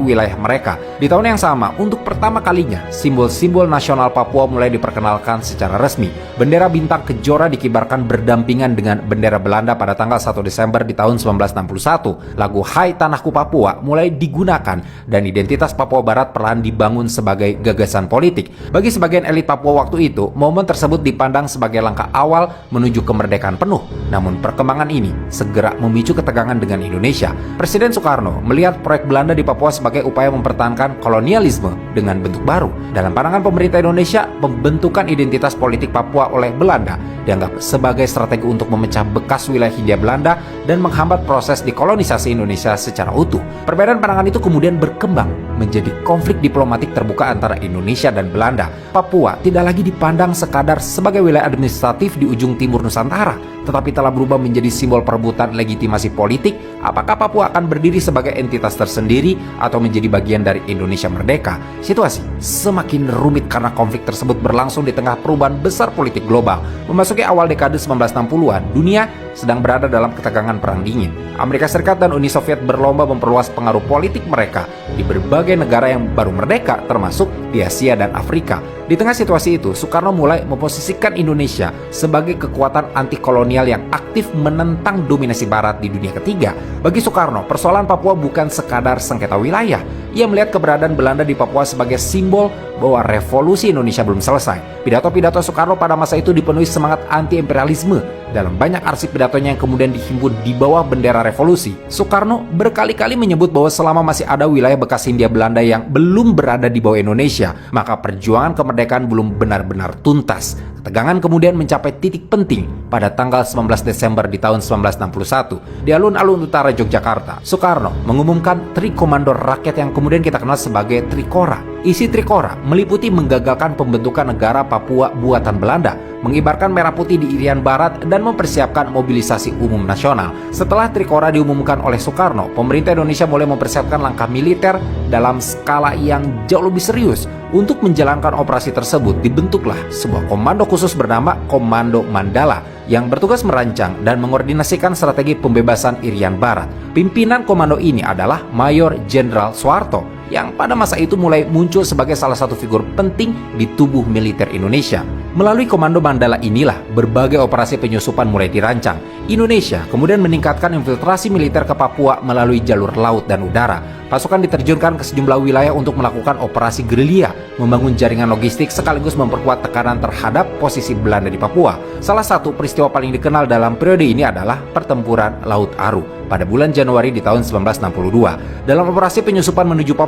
wilayah mereka. Di tahun yang sama, untuk pertama kalinya, simbol-simbol nasional Papua mulai diperkenalkan secara resmi. Bendera bintang kejora dikibarkan berdampingan dengan bendera Belanda pada tanggal 1 Desember di tahun 1961. Lagu Hai Tanahku Papua mulai digunakan dan identitas Papua Barat perlahan dibangun sebagai gagasan politik. Bagi sebagian elit Papua waktu itu, momen tersebut dipandang sebagai langkah awal menuju kemerdekaan penuh. Namun perkembangan ini segera memicu ketegangan dengan Indonesia. Presiden Soekarno melihat proyek Belanda di Papua sebagai upaya mempertahankan kolonialisme dengan bentuk baru. Dalam pandangan pemerintah Indonesia, pembentukan identitas politik Papua oleh Belanda dianggap sebagai strategi untuk memecah bekas wilayah Hindia Belanda dan menghambat proses dekolonisasi Indonesia secara utuh. Perbedaan pandangan itu kemudian berkembang menjadi konflik diplomatik terbuka antara Indonesia dan Belanda. Papua tidak lagi dipandang sekadar sebagai wilayah administratif di ujung timur Nusantara, tetapi telah berubah menjadi simbol perebutan legitimasi politik. Apakah Papua akan berdiri sebagai entitas tersendiri atau menjadi bagian dari Indonesia merdeka? Situasi semakin rumit karena konflik tersebut berlangsung di tengah perubahan besar politik global. Memasuki awal dekade 1960-an, dunia sedang berada dalam ketegangan perang dingin. Amerika Serikat dan Uni Soviet berlomba memperluas pengaruh politik mereka di berbagai negara yang baru merdeka, termasuk di Asia dan Afrika. Di tengah situasi itu, Soekarno mulai memposisikan Indonesia sebagai kekuatan anti kolonial yang aktif menentang dominasi Barat di dunia ketiga. Bagi Soekarno, persoalan Papua bukan sekadar sengketa wilayah. Ia melihat keberadaan Belanda di Papua sebagai simbol bahwa revolusi Indonesia belum selesai. Pidato-pidato Soekarno pada masa itu dipenuhi semangat anti-imperialisme. Dalam banyak arsip pidatonya yang kemudian dihimpun di bawah bendera revolusi, Soekarno berkali-kali menyebut bahwa selama masih ada wilayah bekas Hindia Belanda yang belum berada di bawah Indonesia, maka perjuangan kemerdekaan belum benar-benar tuntas. Ketegangan kemudian mencapai titik penting pada tanggal 19 Desember di tahun 1961 di alun-alun utara Yogyakarta. Soekarno mengumumkan Tri Komando Rakyat yang kemudian kita kenal sebagai Trikora. Isi Trikora meliputi menggagalkan pembentukan negara Papua buatan Belanda, mengibarkan merah putih di Irian Barat, dan mempersiapkan mobilisasi umum nasional. Setelah Trikora diumumkan oleh Soekarno, pemerintah Indonesia mulai mempersiapkan langkah militer dalam skala yang jauh lebih serius. Untuk menjalankan operasi tersebut, dibentuklah sebuah komando khusus bernama Komando Mandala yang bertugas merancang dan mengordinasikan strategi pembebasan Irian Barat. Pimpinan komando ini adalah Mayor Jenderal Soeharto, yang pada masa itu mulai muncul sebagai salah satu figur penting di tubuh militer Indonesia. Melalui Komando Mandala inilah berbagai operasi penyusupan mulai dirancang. Indonesia kemudian meningkatkan infiltrasi militer ke Papua melalui jalur laut dan udara. Pasukan diterjunkan ke sejumlah wilayah untuk melakukan operasi gerilya, membangun jaringan logistik sekaligus memperkuat tekanan terhadap posisi Belanda di Papua. Salah satu peristiwa paling dikenal dalam periode ini adalah pertempuran Laut Aru pada bulan Januari di tahun 1962. Dalam operasi penyusupan menuju Papua,